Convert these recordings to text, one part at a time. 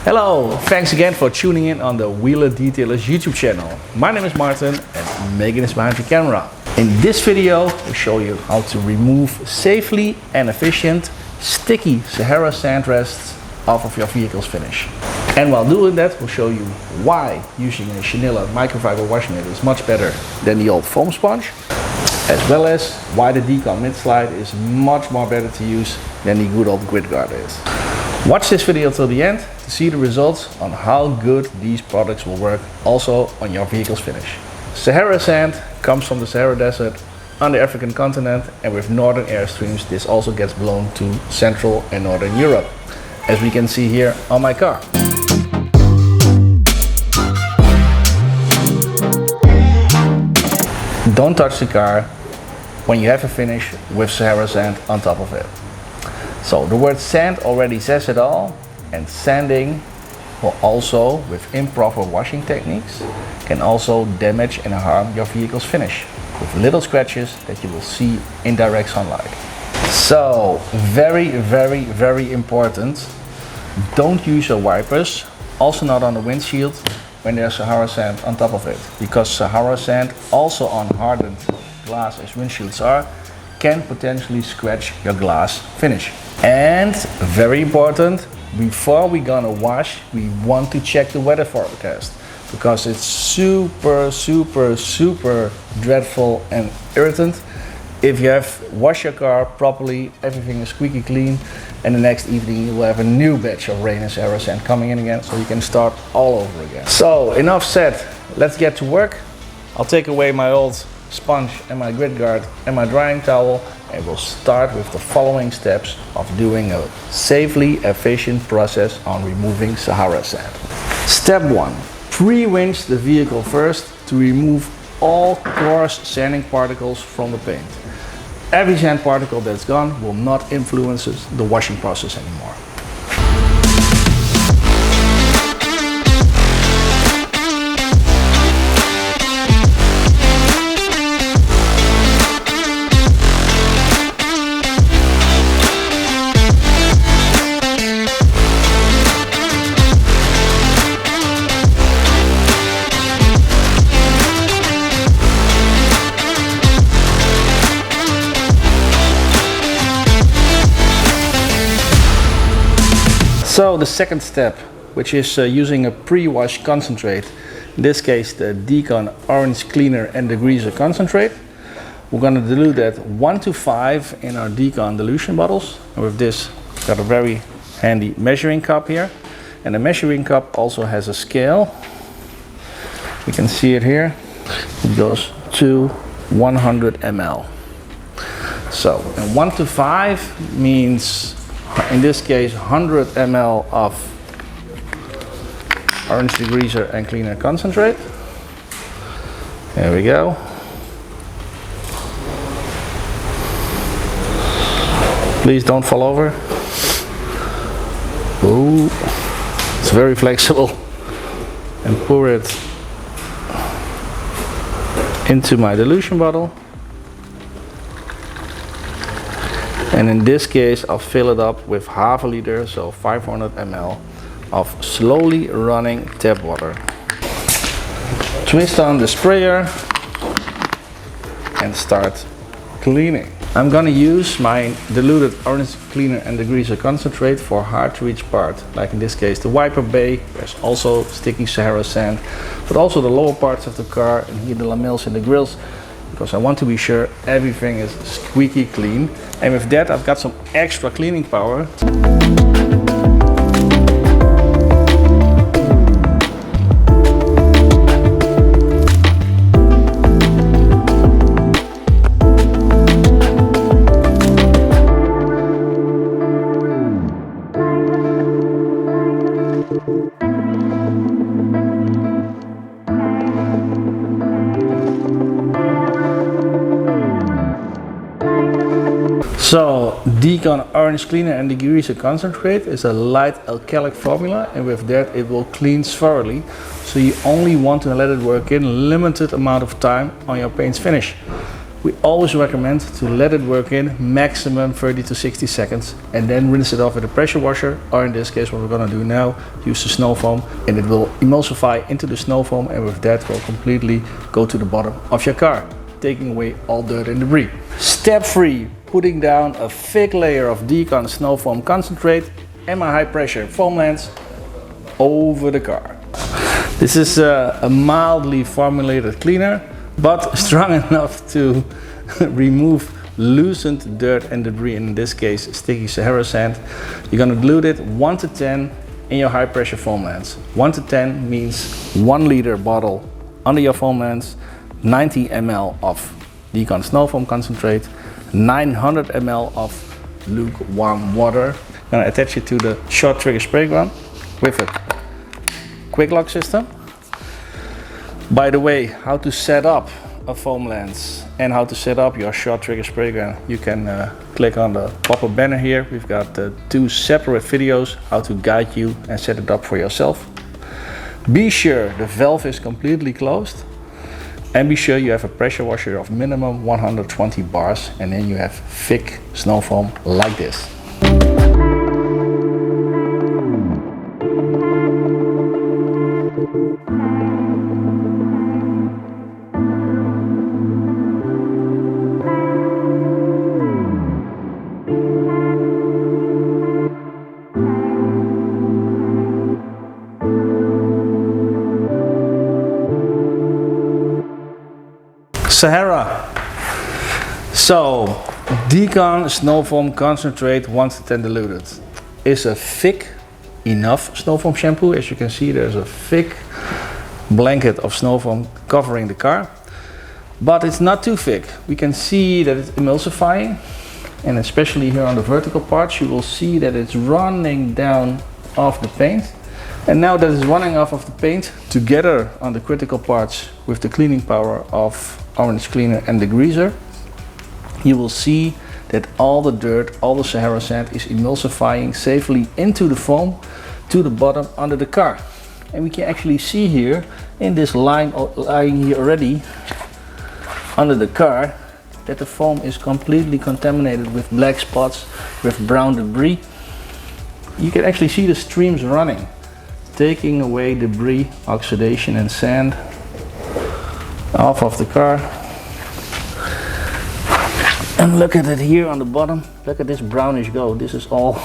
Hello, thanks again for tuning in on the Wheeler Detailers YouTube channel. My name is Martin and Megan is behind the camera. In this video, we'll show you how to remove safely and efficient sticky Sahara sand rests off of your vehicle's finish. And while doing that, we'll show you why using a chenilla microfiber wash mitt is much better than the old foam sponge, as well as why the DCON mid slide is much more better to use than the good old grid guard is. Watch this video till the end to see the results on how good these products will work also on your vehicle's finish. Sahara sand comes from the Sahara Desert on the African continent, and with northern airstreams this also gets blown to Central and Northern Europe, as we can see here on my car. Don't touch the car when you have a finish with Sahara sand on top of it. So the word sand already says it all, and sanding will also, with improper washing techniques, can also damage and harm your vehicle's finish with little scratches that you will see in direct sunlight. So very important, don't use your wipers, also not on the windshield, when there's Sahara sand on top of it, because Sahara sand, also on hardened glass as windshields are, can potentially scratch your glass finish. And very important, before we're gonna wash, we want to check the weather forecast, because it's super dreadful and irritant if you have washed your car properly, everything is squeaky clean, and the next evening you will have a new batch of rain and Sahara sand coming in again, so you can start all over again. So enough said, let's get to work. I'll take away my old sponge and my grid guard and my drying towel, and we'll start with the following steps of doing a safely efficient process on removing Sahara sand. Step 1. Pre-winch the vehicle first to remove all coarse sanding particles from the paint. Every sand particle that's gone will not influence the washing process anymore. So the second step, which is using a pre-wash concentrate, in this case the DCON orange cleaner and degreaser concentrate. We're going to dilute that 1 to 5 in our DCON dilution bottles. And with this, got a very handy measuring cup here, and the measuring cup also has a scale. You can see it here. It goes to 100 ml. So, and 1 to 5 means, in this case, 100 ml of orange degreaser and cleaner concentrate. There we go. Please don't fall over. Ooh, it's very flexible. And pour it into my dilution bottle. And in this case, I'll fill it up with half a liter, so 500 ml of slowly running tap water. Twist on the sprayer and start cleaning. I'm gonna use my diluted orange cleaner and degreaser concentrate for hard to reach part, like in this case the wiper bay. There's also sticky Sahara sand, but also the lower parts of the car, and here the lamelles and the grills, because I want to be sure everything is squeaky clean. And with that, I've got some extra cleaning power. So DCON orange cleaner and degreaser concentrate is a light alkalic formula, and with that it will clean thoroughly. So you only want to let it work in limited amount of time on your paint's finish. We always recommend to let it work in maximum 30 to 60 seconds and then rinse it off with a pressure washer, or in this case what we're gonna do now, use the snow foam, and it will emulsify into the snow foam, and with that will completely go to the bottom of your car, taking away all dirt and debris. Step 3, putting down a thick layer of DCON snow foam concentrate and my high pressure foam lens over the car. This is a mildly formulated cleaner, but strong enough to remove loosened dirt and debris, in this case sticky Sahara sand. You're gonna dilute it 1 to 10 in your high pressure foam lens. 1 to 10 means 1 liter bottle under your foam lens, 90 ml of DCON snow foam concentrate, 900 ml of lukewarm water. I'm gonna attach it to the short trigger spray gun with a quick lock system. By the way, how to set up a foam lens and how to set up your short trigger spray gun, you can click on the pop-up banner here. We've got 2 separate videos how to guide you and set it up for yourself. Be sure the valve is completely closed, and be sure you have a pressure washer of minimum 120 bars, and then you have thick snow foam like this. Sahara. So, DCON snow foam concentrate 1 to 10 diluted is a thick enough snow foam shampoo. As you can see, there's a thick blanket of snow foam covering the car, but it's not too thick. We can see that it's emulsifying, and especially here on the vertical parts, you will see that it's running down off the paint. And now that it's running off of the paint, together on the critical parts with the cleaning power of orange cleaner and degreaser, you will see that all the dirt, all the Sahara sand is emulsifying safely into the foam to the bottom under the car. And we can actually see here in this line lying here already under the car that the foam is completely contaminated with black spots, with brown debris. You can actually see the streams running, taking away debris, oxidation and sand off of the car. And look at it here on the bottom. Look at this brownish go. This is all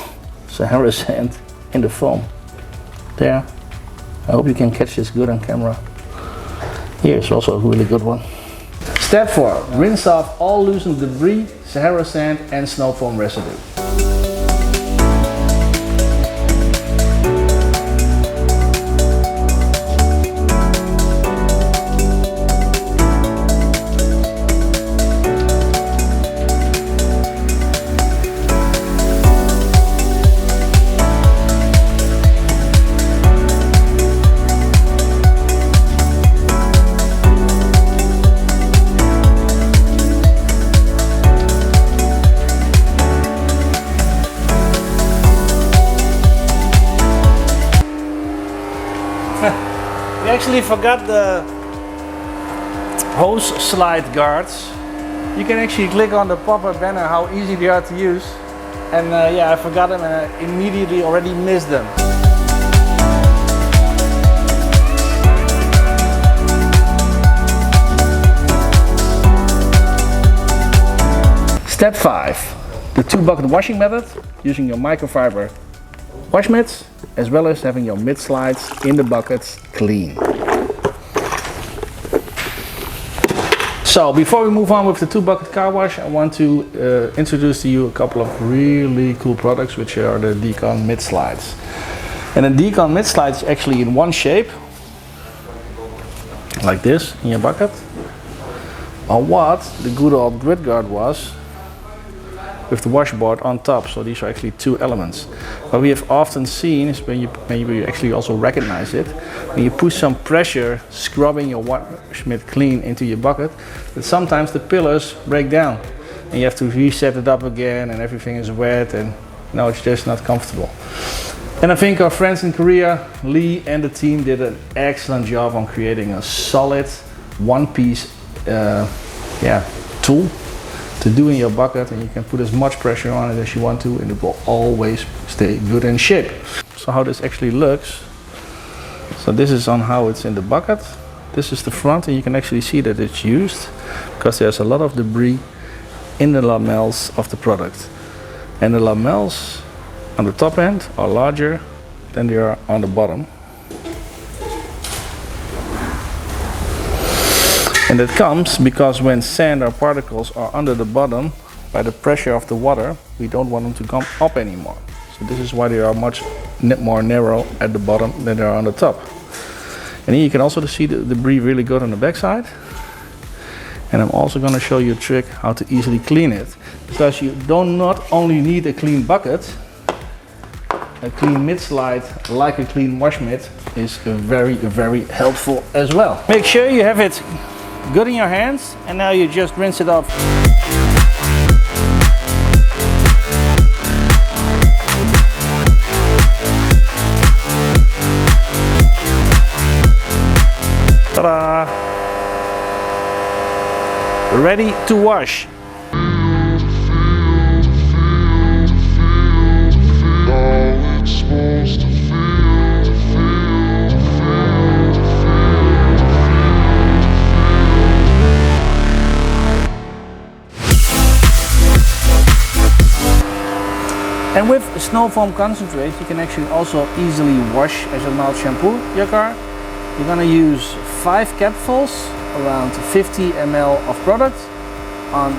Sahara sand in the foam. There. I hope you can catch this good on camera. Here's also a really good one. Step 4. Rinse off all loosened debris, Sahara sand and snow foam residue. We actually forgot the hose slide guards. You can actually click on the pop-up banner how easy they are to use. And yeah, I forgot them and I immediately already missed them. Step 5. The 2-bucket washing method, using your microfiber wash mitts, as well as having your mid slides in the buckets clean. So before we move on with the 2-bucket car wash, I want to introduce to you a couple of really cool products, which are the DCON mid slides. And the DCON mid slide is actually in one shape, like this in your bucket, or what the good old grid guard was, with the washboard on top. So these are actually 2 elements. What we have often seen is when you actually also recognize it, when you put some pressure scrubbing your wash mitt clean into your bucket, that sometimes the pillars break down and you have to reset it up again and everything is wet and no, it's just not comfortable. And I think our friends in Korea, Lee and the team, did an excellent job on creating a solid one-piece tool to do in your bucket, and you can put as much pressure on it as you want to, and it will always stay good in shape. So how this actually looks, so this is on how it's in the bucket. This is the front, and you can actually see that it's used because there's a lot of debris in the lamels of the product, and the lamels on the top end are larger than they are on the bottom. And that comes because when sand or particles are under the bottom, by the pressure of the water, we don't want them to come up anymore. So this is why they are much more narrow at the bottom than they are on the top. And here you can also see the debris really good on the backside. And I'm also going to show you a trick how to easily clean it. Because you don't not only need a clean bucket, a clean mid-slide like a clean wash mitt is very helpful as well. Make sure you have it good in your hands, and now you just rinse it off. Ta-da! Ready to wash. And with snow foam concentrate, you can actually also easily wash as a mild shampoo your car. You're gonna use 5 capfuls, around 50 ml of product on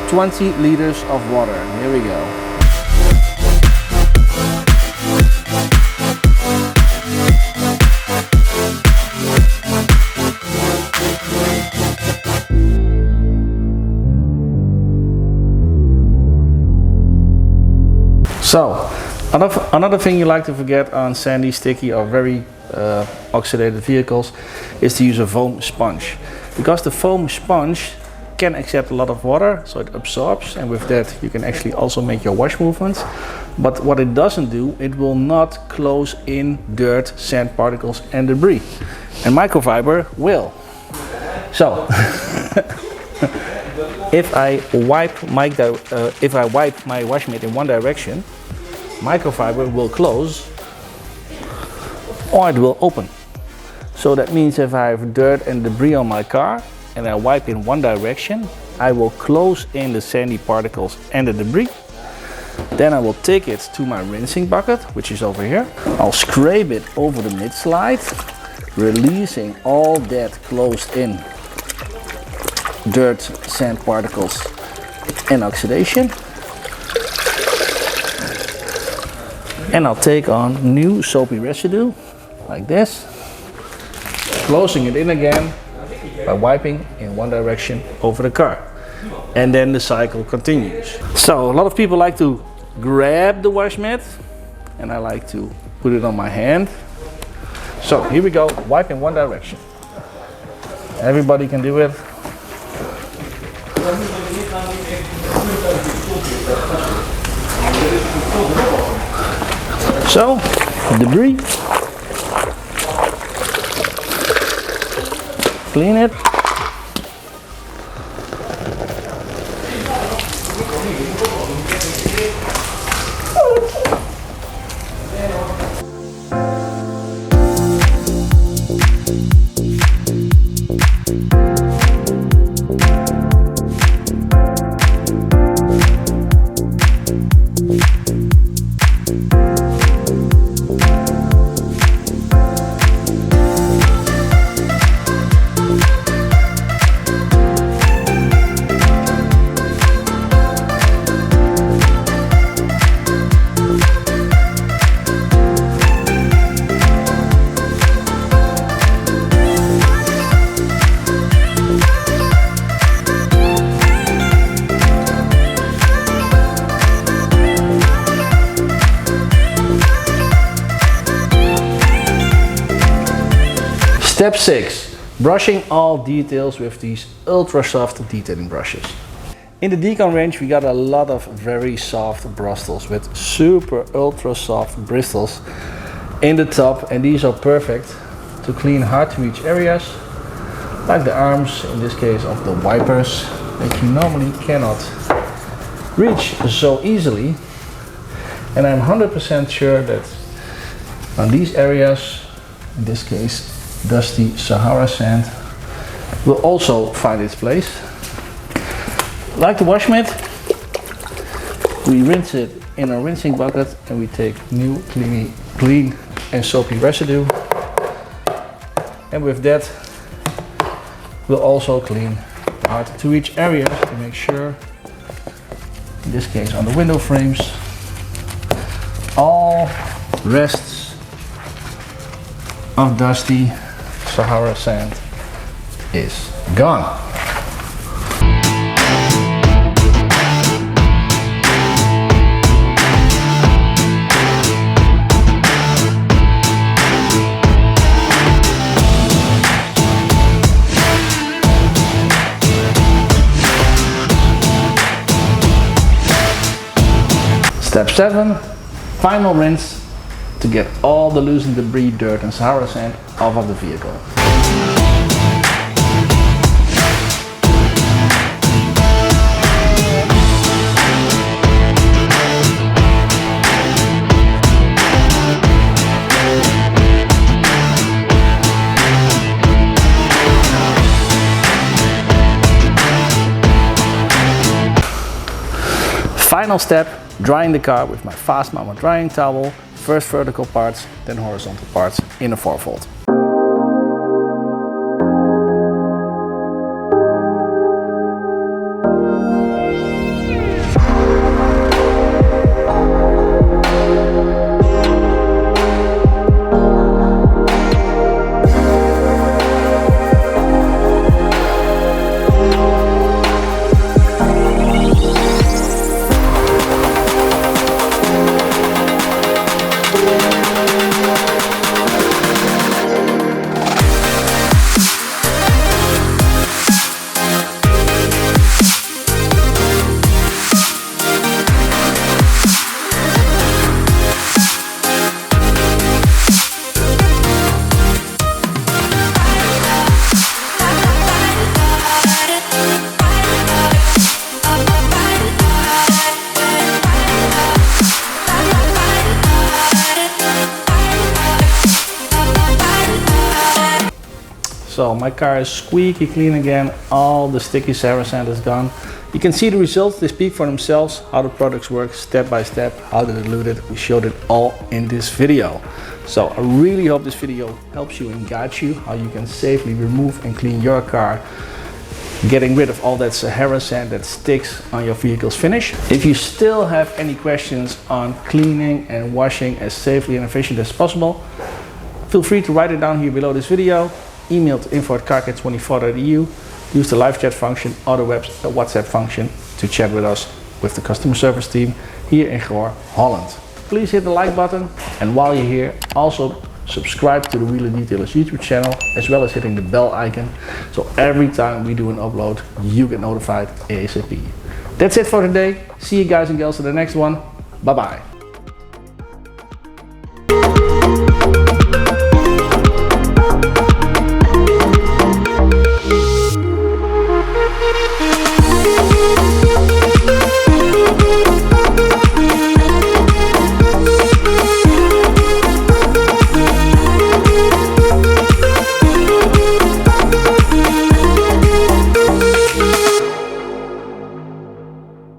20 liters of water. Here we go. So, another thing you like to forget on sandy, sticky or very oxidated vehicles is to use a foam sponge. Because the foam sponge can accept a lot of water, so it absorbs, and with that you can actually also make your wash movements. But what it doesn't do, it will not close in dirt, sand particles and debris. And microfiber will. So, if I wipe my wash mitt in one direction, microfiber will close or it will open. So that means if I have dirt and debris on my car and I wipe in one direction, I will close in the sandy particles and the debris. Then I will take it to my rinsing bucket, which is over here. I'll scrape it over the mid-slide, releasing all that closed in dirt, sand particles and oxidation. And I'll take on new soapy residue like this, closing it in again by wiping in one direction over the car. And then the cycle continues. So a lot of people like to grab the wash mitt, and I like to put it on my hand. So here we go, wipe in one direction. Everybody can do it. So, debris, clean it. Step 6. Brushing all details with these ultra soft detailing brushes. In the DCON range we got a lot of very soft bristles with super ultra soft bristles in the top, and these are perfect to clean hard to reach areas like the arms, in this case of the wipers, that you normally cannot reach so easily. And I'm 100% sure that on these areas, in this case dusty Sahara sand, will also find its place. Like the wash mitt, we rinse it in a rinsing bucket and we take new clean and soapy residue, and with that we'll also clean hard to reach areas to make sure, in this case on the window frames, all rests of dusty Sahara sand is gone. Step 7, final rinse to get all the loosened debris, dirt and Sahara sand off of the vehicle. Final step, drying the car with my fast Mammoth drying towel, first vertical parts, then horizontal parts in a 4-fold. So my car is squeaky clean again, all the sticky Sahara sand is gone. You can see the results, they speak for themselves, how the products work step by step, how to dilute it. We showed it all in this video. So I really hope this video helps you and guides you how you can safely remove and clean your car, getting rid of all that Sahara sand that sticks on your vehicle's finish. If you still have any questions on cleaning and washing as safely and efficient as possible, feel free to write it down here below this video. Email to info@carkit24.eu, use the live chat function or the WhatsApp function to chat with us with the customer service team here in Goor, Holland. Please hit the like button, and while you're here, also subscribe to the Wheeler Detailers YouTube channel, as well as hitting the bell icon, so every time we do an upload, you get notified ASAP. That's it for today. See you guys and girls in the next one. Bye bye.